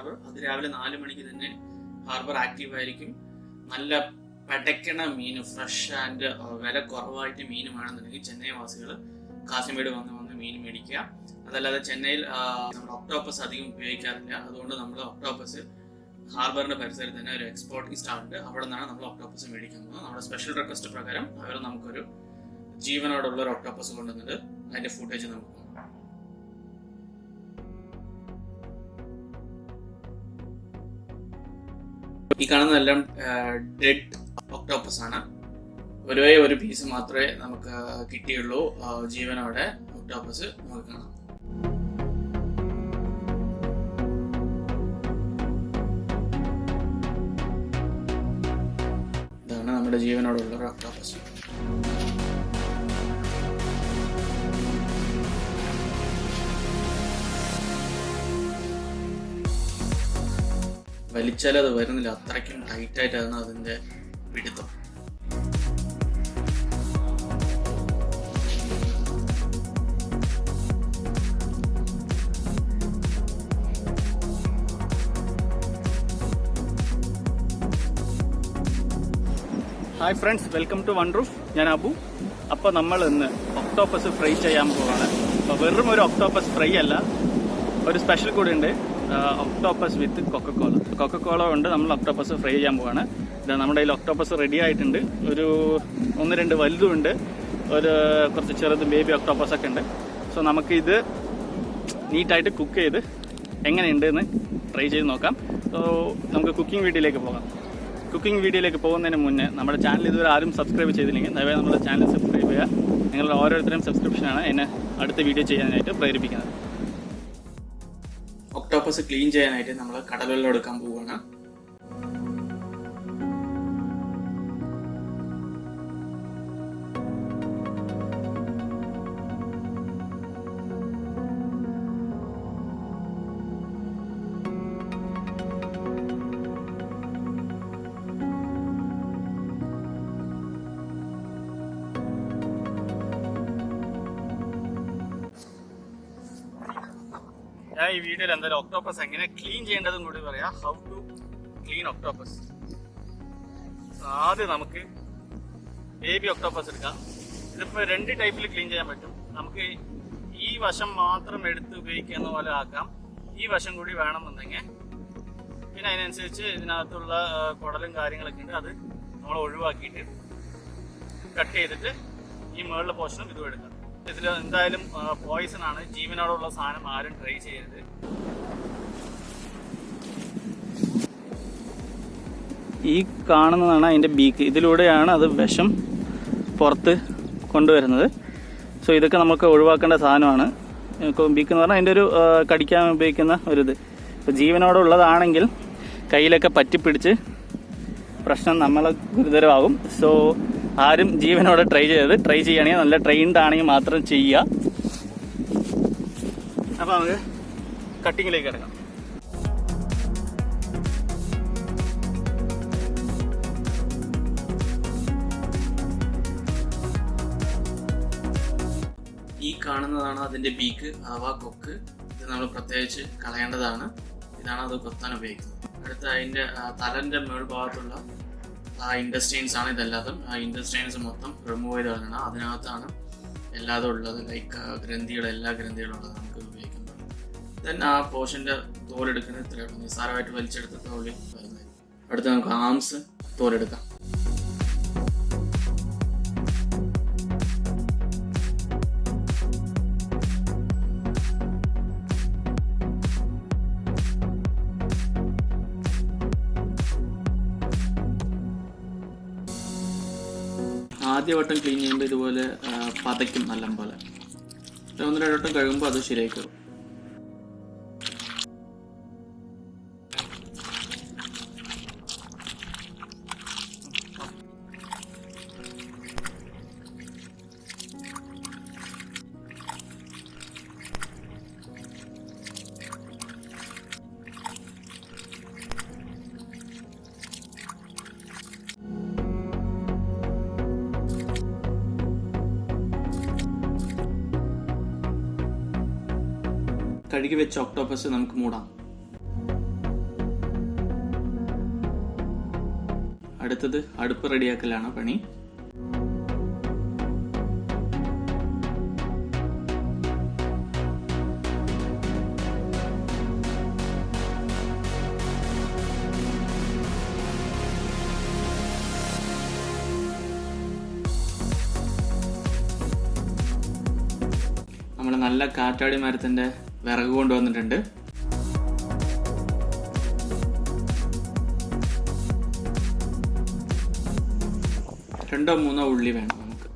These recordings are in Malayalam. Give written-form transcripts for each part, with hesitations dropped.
ഹാർബർ. അത് രാവിലെ 4 മണിക്ക് തന്നെ ഹാർബർ ആക്റ്റീവ് ആയിരിക്കും. നല്ല പടയ്ക്കണ മീൻ, ഫ്രഷ് ആൻഡ് വില കുറവായിട്ട് മീൻ വേണമെന്നുണ്ടെങ്കിൽ ചെന്നൈ വാസികൾ കാസിമേട് വന്ന് മീൻ മേടിക്കുക. അതല്ലാതെ ചെന്നൈയിൽ നമ്മൾ ഒക്ടോപ്പസ് അധികം ഉപയോഗിക്കാറില്ല. അതുകൊണ്ട് നമ്മൾ ഒക്ടോപ്പസ് ഹാർബറിന്റെ പരിസരത്ത് തന്നെ ഒരു എക്സ്പോർട്ടിംഗ് സ്റ്റാളുണ്ട്. അവിടെ നിന്നാണ് നമ്മൾ ഒക്ടോപ്പസ് മേടിക്കുന്നത്. നമ്മുടെ സ്പെഷ്യൽ റിക്വസ്റ്റ് പ്രകാരം അവർ നമുക്കൊരു ജീവനോടുള്ള ഒരു ഒക്ടോപ്പസ് കൊണ്ടുവന്നിട്ട് അതിന്റെ ഫുട്ടേജ് നമുക്ക് നോക്കാം. ഈ കാണുന്നതെല്ലാം ഡെഡ് ഒക്ടോപ്പസ് ആണ്. ഒരു പീസ് മാത്രമേ നമുക്ക് കിട്ടിയുള്ളൂ ജീവനോടെ ഒക്ടോപ്പസ് നമുക്ക് കാണാം. ഇതാണ് നമ്മുടെ ജീവനോടുള്ള ഒരു ഒക്ടോപ്പസ്. വലിച്ചാൽ അത് വരുന്നില്ല, അത്രയ്ക്കും ടൈറ്റായിട്ടാണ് അതിൻ്റെ പിടുത്തം. Hi friends, welcome to one roof. ഞാൻ അബു. അപ്പോൾ നമ്മൾ ഇന്ന് ഒക്ടോപ്പസ് ഫ്രൈ ചെയ്യാൻ പോവാണ്. അപ്പോൾ വെറും ഒരു ഒക്ടോപ്പസ് ഫ്രൈ അല്ല, ഒരു സ്പെഷ്യൽ കൂടി ഉണ്ട്, ഒക്ടോപ്പസ് വിത്ത് കൊക്കക്കോള കൊണ്ട് നമ്മൾ ഒക്ടോപ്പസ് ഫ്രൈ ചെയ്യാൻ പോവാണ്. ഇതാ നമ്മുടെ കയ്യിൽ ഒക്ടോപ്പസ് റെഡി ആയിട്ടുണ്ട്. ഒരു 1-2 വലുതുണ്ട്, കുറച്ച് ചെറുത് ബേബി ഒക്ടോപ്പസ് ഒക്കെ ഉണ്ട്. സോ നമുക്ക് ഇത് നീറ്റായിട്ട് കുക്ക് ചെയ്ത് എങ്ങനെയുണ്ട് എന്ന് ട്രൈ ചെയ്ത് നോക്കാം. സോ നമുക്ക് കുക്കിംഗ് വീഡിയോയിലേക്ക് പോകാം. കുക്കിംഗ് വീഡിയോയിലേക്ക് പോകുന്നതിന് മുന്നേ നമ്മുടെ ചാനൽ ഇതുവരെ ആരും സബ്സ്ക്രൈബ് ചെയ്തില്ലെങ്കിൽ ദയവായി നമ്മുടെ ചാനൽ സബ്സ്ക്രൈബ് ചെയ്യുക. നിങ്ങളുടെ ഓരോരുത്തരും സബ്സ്ക്രിപ്ഷനാണ് എന്നെ അടുത്ത വീഡിയോ ചെയ്യാനായിട്ട് പ്രേരിപ്പിക്കുന്നത്. ഒക്ടോപ്പസ് ക്ലീൻ ചെയ്യാനായിട്ട് നമ്മൾ കടൽവെള്ളം എടുക്കാൻ പോവുകയാണ്. ഞാൻ ഈ വീഡിയോയിൽ എന്തായാലും ഒക്ടോപ്പസ് എങ്ങനെ ക്ലീൻ ചെയ്യേണ്ടതും കൂടി പറയാം. How to clean octopus. ആദ്യം നമുക്ക് ബേബി ഒക്ടോപ്പസ് എടുക്കാം. ഇതിപ്പോൾ 2 ടൈപ്പിൽ ക്ലീൻ ചെയ്യാൻ പറ്റും. നമുക്ക് ഈ വശം മാത്രം എടുത്ത് ഉപയോഗിക്കുന്ന പോലെ ആക്കാം. ഈ വശം കൂടി വേണമെന്നുണ്ടെങ്കിൽ പിന്നെ അതിനനുസരിച്ച് ഇതിനകത്തുള്ള കുടലും കാര്യങ്ങളൊക്കെ ഉണ്ട്, അത് നമ്മൾ ഒഴിവാക്കിയിട്ട് കട്ട് ചെയ്തിട്ട് ഈ മുകളിലെ പോർഷനും ഇതും എടുക്കാം. ഇതിൽ എന്തായാലും പോയിസൺ ആണ്, ജീവനോടുള്ള സാധനം ആരും ട്രൈ ചെയ്യരുത്. ഈ കാണുന്നതാണ് അതിൻ്റെ ബീക്ക്. ഇതിലൂടെയാണ് അത് വിഷം പുറത്ത് കൊണ്ടുവരുന്നത്. സോ ഇതൊക്കെ നമുക്ക് ഒഴിവാക്കേണ്ട സാധനമാണ്. ബീക്ക് എന്ന് പറഞ്ഞാൽ അതിൻ്റെ ഒരു കടിക്കാൻ ഉപയോഗിക്കുന്ന ഒരിത്. ഇപ്പോൾ ജീവനോടുള്ളതാണെങ്കിൽ കയ്യിലൊക്കെ പറ്റിപ്പിടിച്ച് പ്രശ്നം നമ്മളെ ഗുരുതരമാകും. സോ ആരും ജീവനോടെ ട്രൈ ചെയ്യുകയാണെങ്കിൽ നല്ല ട്രെയിൻഡ് ആണെങ്കിൽ മാത്രം ചെയ്യുക. അപ്പോൾ നമുക്ക് കട്ടിങ്ങിലേക്ക് ഇറങ്ങാം. ഈ കാണുന്നതാണ് അതിൻ്റെ ബീക്ക് അഥവാ കൊക്ക്. ഇത് നമ്മൾ പ്രത്യേകിച്ച് കളയേണ്ടതാണ്. ഇതാണ് അത് കൊത്താൻ ഉപയോഗിക്കുന്നത്. അടുത്ത അതിൻ്റെ തലൻ്റെ മേൾഭാഗത്തുള്ള ഇൻഡസ്ട്രീൻസ് ആണ് ഇതെല്ലാതും. ആ ഇൻഡസ്ട്രീൻസ് മൊത്തം റിമൂവ് ചെയ്ത് കളയണം. അതിനകത്താണ് എല്ലാതും ഉള്ളത്, ലൈക്ക് എല്ലാ ഗ്രന്ഥികളും ഉള്ളത് നമുക്ക് ഉപയോഗിക്കുന്നത്. ദെൻ ആ പോർഷൻ്റെ തോലെടുക്കുന്നത് ഇത്രയാണ്. നിസ്സാരമായിട്ട് വലിച്ചെടുത്ത് തോല് വരുന്നത്. അടുത്ത് നമുക്ക് ആംസ് തോലെടുക്കാം. ആദ്യവട്ടം ക്ലീൻ ചെയ്യുമ്പോൾ ഇതുപോലെ പതയ്ക്കും നല്ല പോലെ. 1-2 വട്ടം കഴുകുമ്പോൾ അത് ശരിയായി കയറും. കഴുകി വെച്ച ഒക്ടോപ്പസ് നമുക്ക് മൂടാം. അടുത്തത് അടുപ്പ് റെഡിയാക്കലാണ് പണി. നമ്മൾ നല്ല കാറ്റാടി മരത്തിന്റെ വിറക് കൊണ്ടുവന്നിട്ടുണ്ട്. രണ്ടോ മൂന്നോ ഉള്ളി വേണം നമുക്ക്.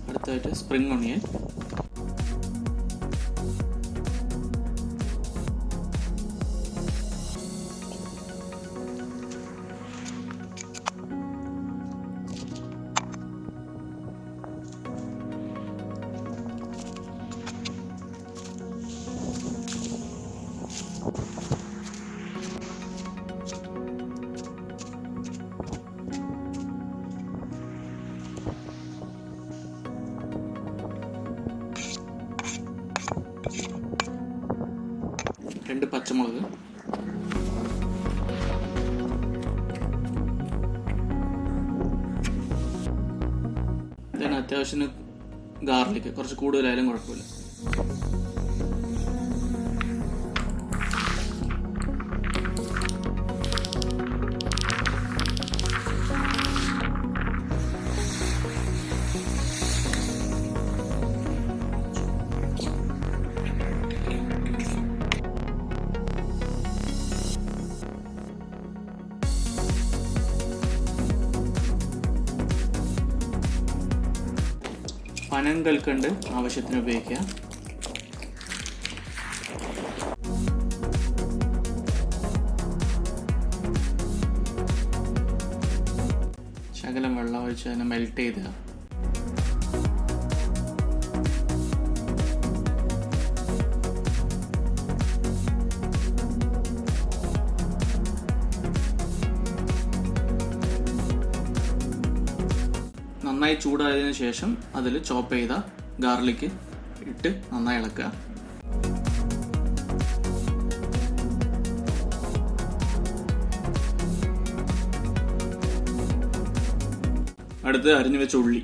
അടുത്തായിട്ട് സ്പ്രിംഗ് ഒണിയൻ, രണ്ട് പച്ചമുളക്, ഇതിന് അത്യാവശ്യത്തിന് ഗാർലിക്, കുറച്ച് കൂടുതലായാലും കുഴപ്പമില്ല. പനം കൽക്കണ്ട് ആവശ്യത്തിന് ഉപയോഗിക്കുക. ശകലം വെള്ളം ഒഴിച്ച് അതിനെ മെൽറ്റ് ചെയ്ത് നന്നായി ചൂടായതിനു ശേഷം അതിൽ ചോപ്പ് ചെയ്ത ഗാർലിക് ഇട്ട് നന്നായി ഇളക്കുക. അടുത്ത് അരിഞ്ഞു വെച്ച ഉള്ളി,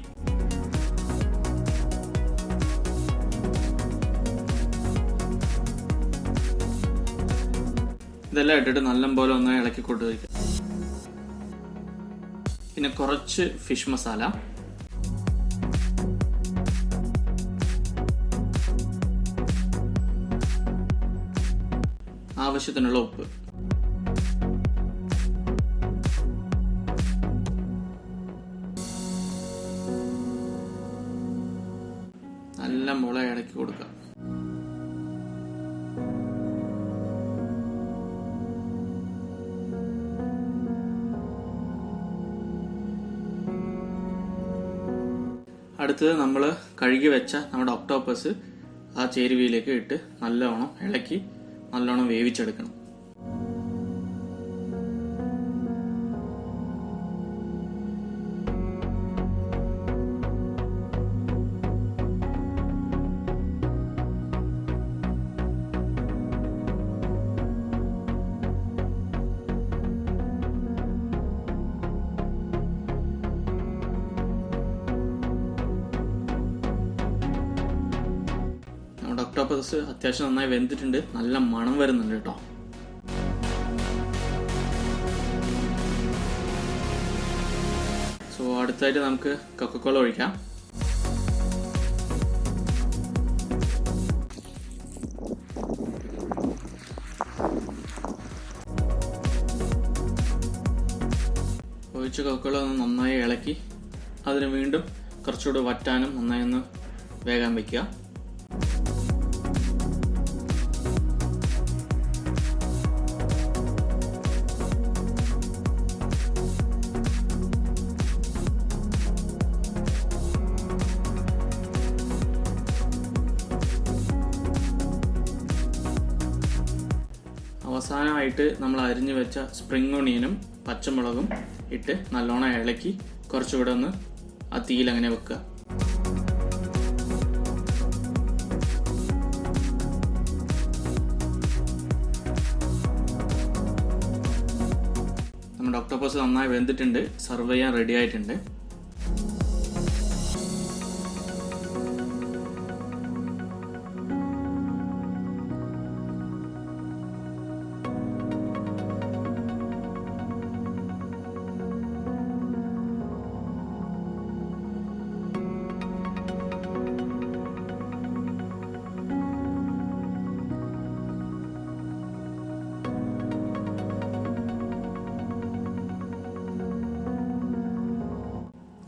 ഇതെല്ലാം ഇട്ടിട്ട് നല്ലപോലെ ഒന്ന് ഇളക്കി കൊണ്ടുവയ്ക്കുക. പിന്നെ കുറച്ച് ഫിഷ് മസാല, ആവശ്യത്തിനുള്ള ഉപ്പ്, നല്ല മുള ഇളക്കി കൊടുക്കുക. അടുത്തത് നമ്മൾ കഴുകി വെച്ച നമ്മുടെ ഒക്ടോപ്പസ് ആ ചേരുവയിലേക്ക് ഇട്ട് നല്ലവണ്ണം ഇളക്കി നല്ലോണം വേവിച്ചെടുക്കണം. നമ്മുടെ ഒക്ടോപ്പസ് അത്യാവശ്യം നന്നായി വെന്തിട്ടുണ്ട്, നല്ല മണം വരുന്നുണ്ട് കേട്ടോ. സോ അടുത്തായിട്ട് നമുക്ക് കൊക്കക്കോള ഒഴിക്കാം. ഒഴിച്ച് കൊക്കക്കോള ഒന്ന് നന്നായി ഇളക്കി അതിന് വീണ്ടും കുറച്ചുകൂടി വറ്റാനും നന്നായി ഒന്ന് വേഗം വയ്ക്കുക. അവസാനമായിട്ട് നമ്മൾ അരിഞ്ഞു വെച്ച സ്പ്രിംഗ് ഒണിയനും പച്ചമുളകും ഇട്ട് നല്ലോണം ഇളക്കി കുറച്ചുകൂടെ ഒന്ന് ആ തീയിൽ അങ്ങനെ വെക്കുക. നമ്മുടെ ഒക്ടോപ്പസ് നന്നായി വെന്തിട്ടുണ്ട്, സർവ് ചെയ്യാൻ റെഡി ആയിട്ടുണ്ട്.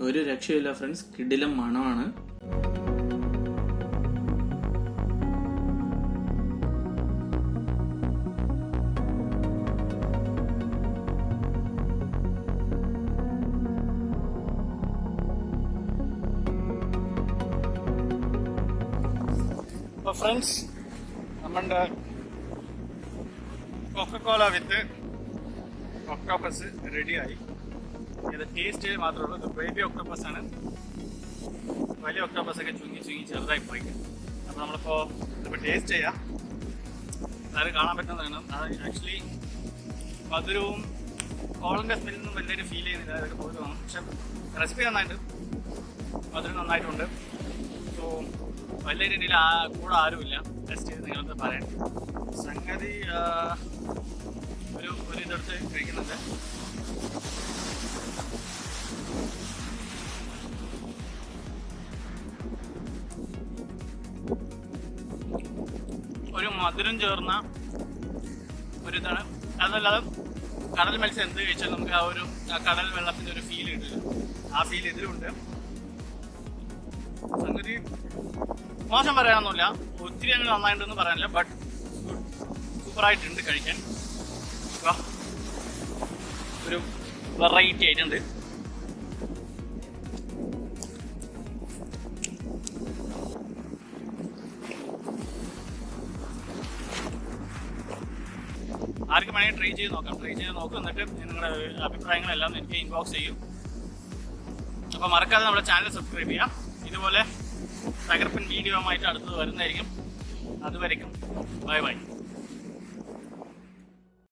ഒരു രക്ഷയില്ല ഫ്രണ്ട്സ്, കിടിലം മണമാണ്. അപ്പോൾ ഫ്രണ്ട്സ്, നമ്മുടെ കൊക്കക്കോള വിത്ത് ഒക്ടോപ്പസ് റെഡിയായി. ഇത് ടേസ്റ്റ് മാത്രമേ ഉള്ളൂ. ഇത് ബേബി ഒക്ടോപ്പസ് ആണ്. വലിയ ഒക്ടോപ്പസ് ഒക്കെ ചുങ്ങി ചെറുതായി പോയി. അപ്പോൾ നമ്മളിപ്പോൾ ഇതിപ്പോൾ ടേസ്റ്റ് ചെയ്യാം. അത് കാണാൻ പറ്റുന്നതാണ്. അത് ആക്ച്വലി മധുരവും കോളിൻ്റെ സ്മെല്ലൊന്നും വലിയൊരു ഫീൽ ചെയ്യുന്നില്ല. അതൊക്കെ പോയി തോന്നും. പക്ഷെ റെസിപ്പി നന്നായിട്ട്, മധുരം നന്നായിട്ടുണ്ട്. സോ വലിയ രീതിയിൽ കൂടെ ആരുമില്ല. ടെസ്റ്റ് ചെയ്ത് നിങ്ങൾക്ക് പറയാം. സംഗതി ഒരു ഇതെടുത്ത് കഴിക്കുന്നുണ്ട്. ഒരു മധുരം ചേർന്ന ഒരിതാണ്. അതല്ലാതെ കടൽ മത്സ്യം എന്ത് കഴിച്ചാൽ നമുക്ക് ആ കടൽ വെള്ളത്തിൻ്റെ ഒരു ഫീൽ കിട്ടില്ല. ആ ഫീൽ ഇതിലുണ്ട്. സംഗതി മോശം പറയാനൊന്നുമില്ല, ഒത്തിരി അങ്ങനെ നന്നായിട്ടുണ്ടെന്ന് പറയാനില്ല. ബട്ട് സൂപ്പറായിട്ടുണ്ട് കഴിക്കാൻ. ഒരു വെറൈറ്റി ആയിട്ടുണ്ട്. ആർക്കും വേണമെങ്കിൽ ട്രൈ ചെയ്ത് നോക്കാം. എന്നിട്ട് നിങ്ങളുടെ അഭിപ്രായങ്ങളെല്ലാം എനിക്ക് ഇൻബോക്സ് ചെയ്യും. അപ്പോൾ മറക്കാതെ നമ്മുടെ ചാനൽ സബ്സ്ക്രൈബ് ചെയ്യാം. ഇതുപോലെ തകർപ്പൻ വീഡിയോ ആയിട്ട് അടുത്തത് വരുന്നതായിരിക്കും. അതുവരെയ്ക്കും ബൈ.